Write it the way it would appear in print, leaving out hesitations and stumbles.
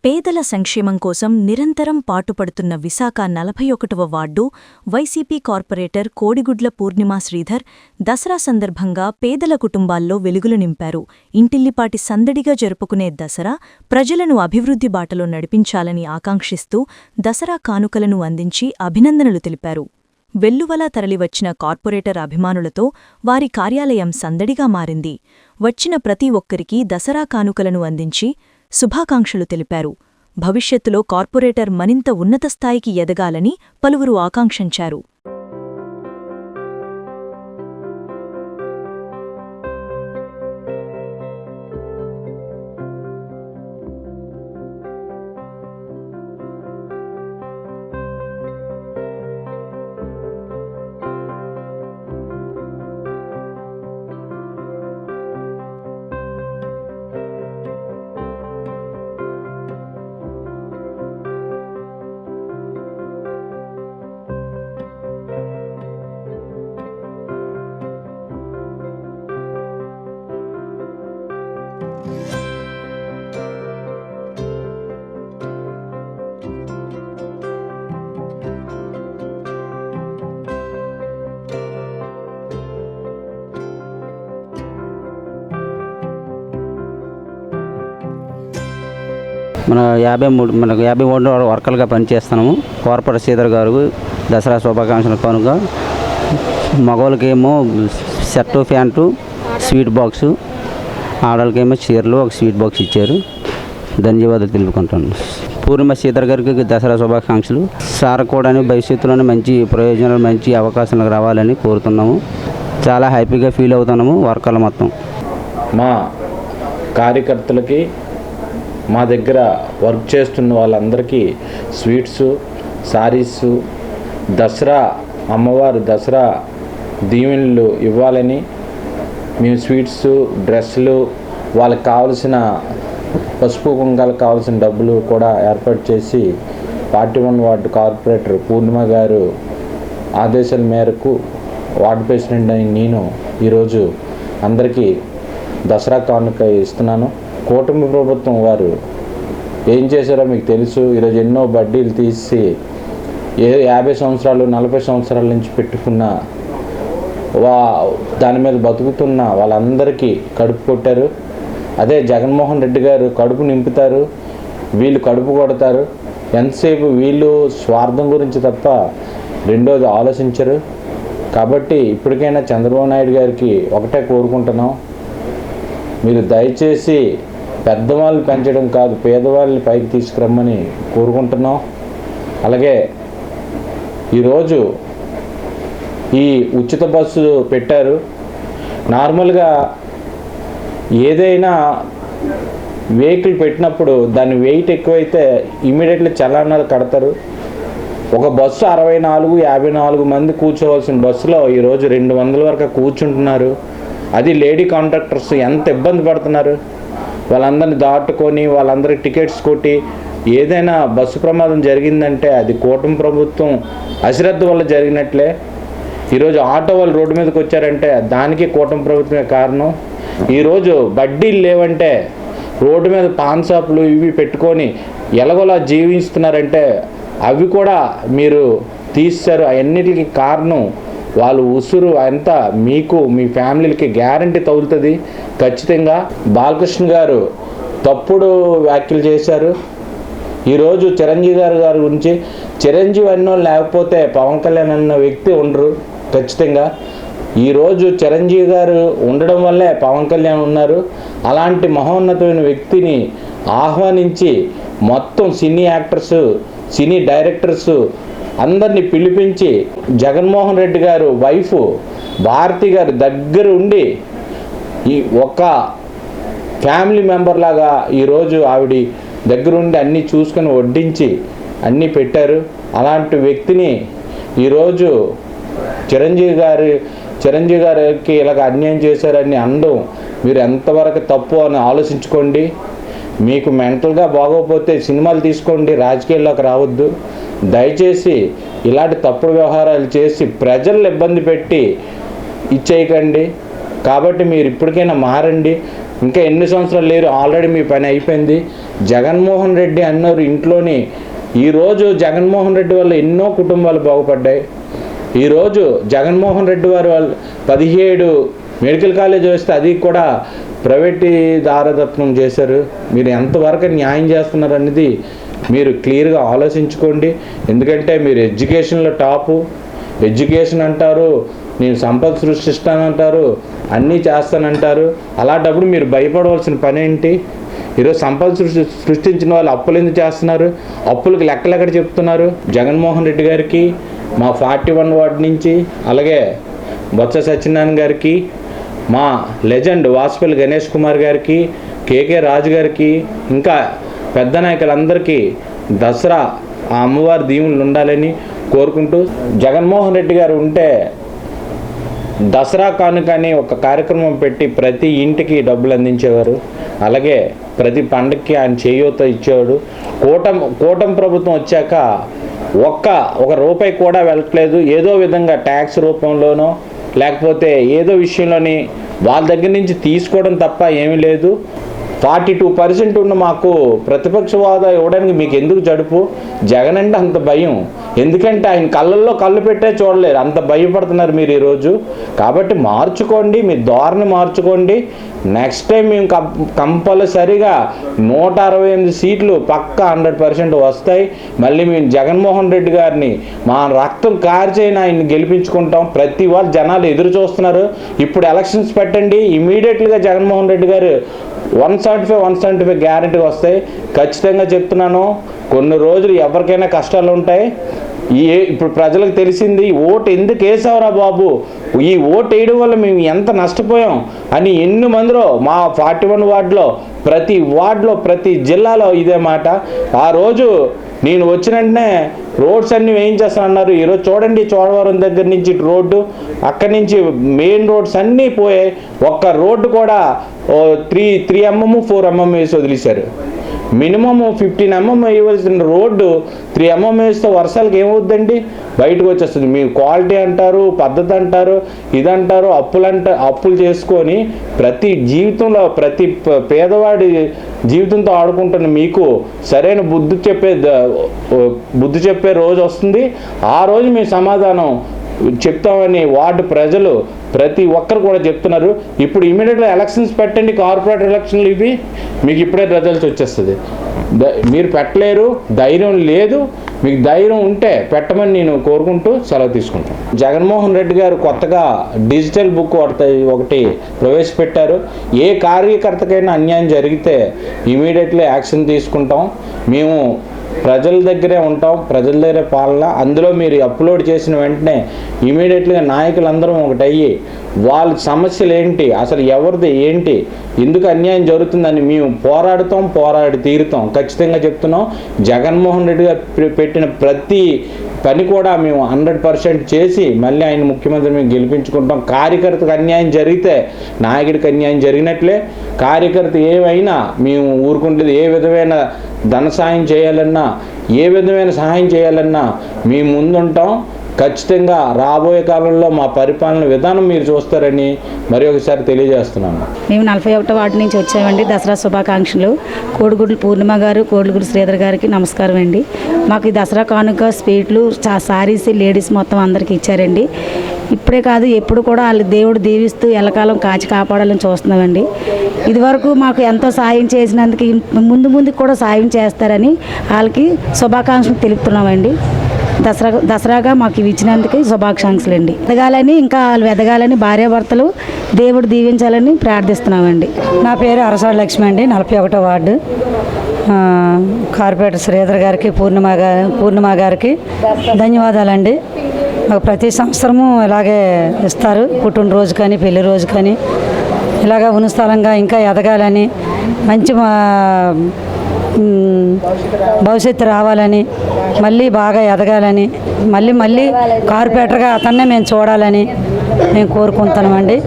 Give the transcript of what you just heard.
పేదల సంక్షేమం కోసం నిరంతరం పాటుపడుతున్న విశాఖ 41వ వార్డు వైసీపీ కార్పొరేటర్ కోడిగుడ్ల పూర్ణిమా శ్రీధర్ దసరా సందర్భంగా పేదల కుటుంబాల్లో వెలుగులు నింపారు. ఇంటిల్లిపాటి సందడిగా జరుపుకునే దసరా ప్రజలను అభివృద్ధి బాటలో నడిపించాలని ఆకాంక్షిస్తూ దసరా కానుకలను అందించి అభినందనలు తెలిపారు. వెల్లువలా తరలివచ్చిన కార్పొరేటర్ అభిమానులతో వారి కార్యాలయం సందడిగా మారింది. వచ్చిన ప్రతి ఒక్కరికీ దసరా కానుకలను అందించి శుభాకాంక్షలు తెలిపారు. భవిష్యత్తులో కార్పొరేటర్ మరింత ఉన్నత స్థాయికి ఎదగాలని పలువురు ఆకాంక్షించారు. మనకు 53 వర్కర్లుగా పనిచేస్తున్నాము. కార్పొరేటర్ శ్రీధర్ గారు దసరా శుభాకాంక్షలు కనుక మగవాళ్ళకేమో షర్టు ప్యాంటు స్వీట్ బాక్సు, ఆడవాళ్ళకేమో చీరలు ఒక స్వీట్ బాక్స్ ఇచ్చారు. ధన్యవాదాలు తెలుపుకుంటాను. పూర్ణిమ శ్రీధర్ గారికి దసరా శుభాకాంక్షలు. సార్ కూడా భవిష్యత్తులోనే మంచి ప్రయోజనాలు మంచి అవకాశాలు రావాలని కోరుతున్నాము. చాలా హ్యాపీగా ఫీల్ అవుతున్నాము వర్కర్లు మొత్తం. మా కార్యకర్తలకి మా దగ్గర వర్క్ చేస్తున్న వాళ్ళందరికీ స్వీట్సు, సారీసు, దసరా అమ్మవారు దసరా దీవెనలు ఇవ్వాలని మేము స్వీట్సు, డ్రెస్సులు, వాళ్ళకి కావలసిన పసుపు కుంకాలకు కావాల్సిన డబ్బులు కూడా ఏర్పాటు చేసి 41 వార్డు కార్పొరేటర్ పూర్ణిమ గారు ఆదేశాల మేరకు వార్డు ప్రెసిడెంట్ అని నేను ఈరోజు అందరికీ దసరా కానుక ఇస్తున్నాను. కూటమి ప్రభుత్వం వారు ఏం చేశారో మీకు తెలుసు. ఈరోజు ఎన్నో బడ్డీలు తీసి 50 సంవత్సరాలు 40 సంవత్సరాల నుంచి పెట్టుకున్న దాని మీద బతుకుతున్న వాళ్ళందరికీ కడుపు కొట్టారు. అదే జగన్మోహన్ రెడ్డి గారు కడుపు నింపుతారు, వీళ్ళు కడుపు కొడతారు. ఎంతసేపు వీళ్ళు స్వార్థం గురించి తప్ప రెండోది ఆలోచించరు. కాబట్టి ఇప్పటికైనా చంద్రబాబు నాయుడు గారికి ఒకటే కోరుకుంటున్నాం, మీరు దయచేసి పెద్దవాళ్ళు పెంచడం కాదు పేదవాళ్ళని పైకి తీసుకురమ్మని కోరుకుంటున్నాం. అలాగే ఈరోజు ఈ ఉచిత బస్సు పెట్టారు. నార్మల్గా ఏదైనా వెహికల్ పెట్టినప్పుడు దాని వెయిట్ ఎక్కువైతే ఇమీడియట్లీ చలానాలు కడతారు. ఒక బస్సు 64-54 మంది కూర్చోవలసిన బస్సులో ఈరోజు 200 వరకు కూర్చుంటున్నారు. అది లేడీ కాంట్రాక్టర్స్ ఎంత ఇబ్బంది పడుతున్నారు. వాళ్ళందరినీ దాటుకొని వాళ్ళందరికీ టికెట్స్ కొట్టి ఏదైనా బస్సు ప్రమాదం జరిగిందంటే అది కూటమి ప్రభుత్వం అశ్రద్ధ వల్ల జరిగినట్లే. ఈరోజు ఆటో వాళ్ళు రోడ్డు మీదకి వచ్చారంటే దానికి కూటమి ప్రభుత్వమే కారణం. ఈరోజు బడ్డీలు లేవంటే రోడ్డు మీద పాన్ షాపులు ఇవి పెట్టుకొని ఎలాగోలా జీవిస్తున్నారంటే అవి కూడా మీరు తీస్తారు. అవన్నిటికి కారణం వాళ్ళు ఉసురు అంతా మీకు మీ ఫ్యామిలీలకి గ్యారంటీ తగులుతుంది ఖచ్చితంగా. బాలకృష్ణ గారు తప్పుడు వ్యాఖ్యలు చేశారు. ఈరోజు చిరంజీవి గారి గురించి చిరంజీవి అన్నో లేకపోతే పవన్ కళ్యాణ్ అన్న వ్యక్తి ఉండరు ఖచ్చితంగా. ఈరోజు చిరంజీవి గారు ఉండడం వల్లే పవన్ కళ్యాణ్ ఉన్నారు. అలాంటి మహోన్నతమైన వ్యక్తిని ఆహ్వానించి మొత్తం సినీ యాక్టర్స్, సినీ డైరెక్టర్స్ అందరినీ పిలిపించి జగన్మోహన్ రెడ్డి గారు వైఫ్ భారతి గారు దగ్గర ఉండి ఈ ఒక ఫ్యామిలీ మెంబర్ లాగా ఈరోజు ఆవిడ దగ్గరుండి అన్నీ చూసుకొని వడ్డించి అన్నీ పెట్టారు. అలాంటి వ్యక్తిని ఈరోజు చిరంజీవి గారికి ఇలాగ అన్యాయం చేశారని అనడం మీరు ఎంతవరకు తప్పు అని ఆలోచించుకోండి. మీకు మెంటల్గా బాగోకపోతే సినిమాలు తీసుకోండి, రాజకీయాల్లోకి రావద్దు. దయచేసి ఇలాంటి తప్పుడు వ్యవహారాలు చేసి ప్రజలను ఇబ్బంది పెట్టి ఇచ్చేయకండి. కాబట్టి మీరు ఇప్పటికైనా మారండి. ఇంకా ఎన్ని సంవత్సరాలు లేరు, ఆల్రెడీ మీ పని అయిపోయింది. జగన్మోహన్ రెడ్డి అన్నారు ఇంట్లోని. ఈరోజు జగన్మోహన్ రెడ్డి వల్ల ఎన్నో కుటుంబాలు బాగుపడ్డాయి. ఈరోజు జగన్మోహన్ రెడ్డి వారు 17 మెడికల్ కాలేజ్ వస్తే అది కూడా ప్రైవేటీ దారదత్వం చేశారు. మీరు ఎంతవరకు న్యాయం చేస్తున్నారు అనేది మీరు క్లియర్గా ఆలోచించుకోండి. ఎందుకంటే మీరు ఎడ్యుకేషన్లో టాపు, ఎడ్యుకేషన్ అంటారు, నేను సంపద సృష్టిస్తానంటారు, అన్నీ చేస్తానంటారు. అలాంటప్పుడు మీరు భయపడవలసిన పని ఏంటి? ఈరోజు సంపద సృష్టించిన వాళ్ళు అప్పులు ఎందుకు చేస్తున్నారు? అప్పులకు లెక్కలెక్కడ చెప్తున్నారు? జగన్మోహన్ రెడ్డి గారికి, మా 41 వార్డు నుంచి, అలాగే బొత్స సత్యనారాయణ గారికి, మా లెజెండ్ వాసుపల్లి గణేష్ కుమార్ గారికి, కేకే రాజు గారికి, ఇంకా పెద్ద నాయకులందరికీ దసరా ఆ అమ్మవారి దీవులు ఉండాలని కోరుకుంటూ, జగన్మోహన్ రెడ్డి గారు ఉంటే దసరా కానుకని ఒక కార్యక్రమం పెట్టి ప్రతి ఇంటికి డబ్బులు అందించేవారు. అలాగే ప్రతి పండగకి ఆయన చేయూత ఇచ్చేవాడు. కూటమి ప్రభుత్వం వచ్చాక ఒక రూపాయి కూడా వెళ్ళట్లేదు. ఏదో విధంగా ట్యాక్స్ రూపంలోనో లేకపోతే ఏదో విషయంలోని వాళ్ళ దగ్గర నుంచి తీసుకోవడం తప్ప ఏమీ లేదు. 42% ఉన్న మాకు ప్రతిపక్ష హోదా ఇవ్వడానికి మీకు ఎందుకు జడుపు? జగన్ అంటే అంత భయం. ఎందుకంటే ఆయన కళ్ళల్లో కళ్ళు పెట్టే చూడలేరు, అంత భయపడుతున్నారు మీరు ఈరోజు. కాబట్టి మార్చుకోండి, మీ ధోరణి మార్చుకోండి. నెక్స్ట్ టైం మేము కంపల్సరిగా 168 సీట్లు పక్కా 100% వస్తాయి. మళ్ళీ మేము జగన్మోహన్ రెడ్డి గారిని మా రక్తం కార్చైనా ఆయన్ని గెలిపించుకుంటాం. ప్రతి వాళ్ళు జనాలు ఎదురు చూస్తున్నారు. ఇప్పుడు ఎలక్షన్స్ పెట్టండి, ఇమీడియట్గా జగన్మోహన్ రెడ్డి గారు 175 గ్యారెంటీగా వస్తాయి. ఖచ్చితంగా చెప్తున్నాను. కొన్ని రోజులు ఎవరికైనా కష్టాలు ఉంటాయి. ఇప్పుడు ప్రజలకు తెలిసింది ఓటు ఎందుకు వేసావురా బాబు, ఈ ఓటు వేయడం వల్ల మేము ఎంత నష్టపోయాం అని ఎన్ని మందిలో మా 41 వార్డులో ప్రతి జిల్లాలో ఇదే మాట. ఆ రోజు నేను వచ్చిన వెంటనే రోడ్స్ అన్నీ వేయించేస్తానన్నారు. ఈరోజు చూడండి, చోడవరం దగ్గర నుంచి రోడ్డు, అక్కడి నుంచి మెయిన్ రోడ్స్ అన్నీ పోయాయి. ఒక్క రోడ్డు కూడా 3 mm 4 mm వేసి వదిలేశారు. మినిమమ్ 15 mm వేయవలసిన రోడ్డు 3 mm వేస్తే వర్షాలకు ఏమవుద్దండి? బయటకు వచ్చేస్తుంది. మీ క్వాలిటీ అంటారు, పద్ధతి అంటారు, ఇదంటారు, అప్పులు చేసుకొని ప్రతి జీవితంలో ప్రతి పేదవాడి జీవితంతో ఆడుకుంటున్న మీకు సరైన బుద్ధి చెప్పే రోజు వస్తుంది. ఆ రోజు మీ సమాధానం చెప్తామని వార్డు ప్రజలు ప్రతి ఒక్కరు కూడా చెప్తున్నారు. ఇప్పుడు ఇమీడియట్గా ఎలక్షన్స్ పెట్టండి, కార్పొరేటర్ ఎలక్షన్లు ఇవి, మీకు ఇప్పుడే రిజల్ట్స్ వచ్చేస్తుంది. మీరు పెట్టలేరు, ధైర్యం లేదు. మీకు ధైర్యం ఉంటే పెట్టమని నేను కోరుకుంటూ సెలవు తీసుకుంటాను. జగన్మోహన్ రెడ్డి గారు కొత్తగా డిజిటల్ బుక్ ఒకటి ప్రవేశపెట్టారు. ఏ కార్యకర్తకైనా అన్యాయం జరిగితే ఇమీడియట్లీ యాక్షన్ తీసుకుంటాం. మేము ప్రజల దగ్గరే ఉంటాం, ప్రజల దగ్గరే పాలన. అందులో మీరు అప్లోడ్ చేసిన వెంటనే ఇమీడియట్గా నాయకులందరం ఒకటయ్యి వాళ్ళ సమస్యలు ఏంటి, అసలు ఎవరిది ఏంటి, ఎందుకు అన్యాయం జరుగుతుందని మేము పోరాడి తీరుతాం. ఖచ్చితంగా చెప్తున్నాం. జగన్మోహన్ రెడ్డి గారు పెట్టిన ప్రతి పని కూడా మేము 100% చేసి మళ్ళీ ఆయన ముఖ్యమంత్రి మేము గెలిపించుకుంటాం. కార్యకర్తకు అన్యాయం జరిగితే నాయకుడికి అన్యాయం జరిగినట్లే. కార్యకర్త ఏమైనా మేము ఊరుకుంటుంది. ఏ విధమైన ధన సాయం చేయాలన్నా, ఏ విధమైన సహాయం చేయాలన్నా మేము ముందుంటాం. ఖచ్చితంగా రాబోయే కాలంలో మా పరిపాలన విధానం మీరు చూస్తారని మరి ఒకసారి తెలియజేస్తున్నాను. మేము 41 వార్డు నుంచి వచ్చామండి. దసరా శుభాకాంక్షలు. కోడిగుడ్లు పూర్ణిమ గారు, కోడిగుడ్లు శ్రీధర్ గారికి నమస్కారం అండి. మాకు ఈ దసరా కానుక స్వీట్లు, సారీస్ లేడీస్ మొత్తం అందరికి ఇచ్చారండి. ఇప్పుడే కాదు, ఎప్పుడు కూడా వాళ్ళు దేవుడు దీవిస్తూ ఎల్లకాలం కాచి కాపాడాలని చూస్తున్నామండి. ఇదివరకు మాకు ఎంతో సాయం చేసినందుకు ముందు కూడా సాయం చేస్తారని వాళ్ళకి శుభాకాంక్షలు తెలుపుతున్నామండి. దసరాగా మాకు ఇవి ఇచ్చినందుకు శుభాకాంక్షలు అండి. ఎదగాలని, ఇంకా వాళ్ళు ఎదగాలని, భార్యాభర్తలు దేవుడు దీవించాలని ప్రార్థిస్తున్నామండి. నా పేరు అరసాడు లక్ష్మి అండి, 41 వార్డు. కార్పొరేటర్ శ్రీధర్ గారికి, పూర్ణిమ గారికి ధన్యవాదాలండి. మాకు ప్రతి సంవత్సరము ఇలాగే ఇస్తారు. పుట్టినరోజు కానీ పెళ్లి రోజు కానీ ఇలాగ ఉన్నస్థలంగా ఇంకా ఎదగాలని, మంచి భవిష్యత్తు రావాలని, మళ్ళీ బాగా ఎదగాలని, మళ్ళీ కార్పొరేటర్గా అతన్నే మేము చూడాలని మేము కోరుకుంటున్నామండి.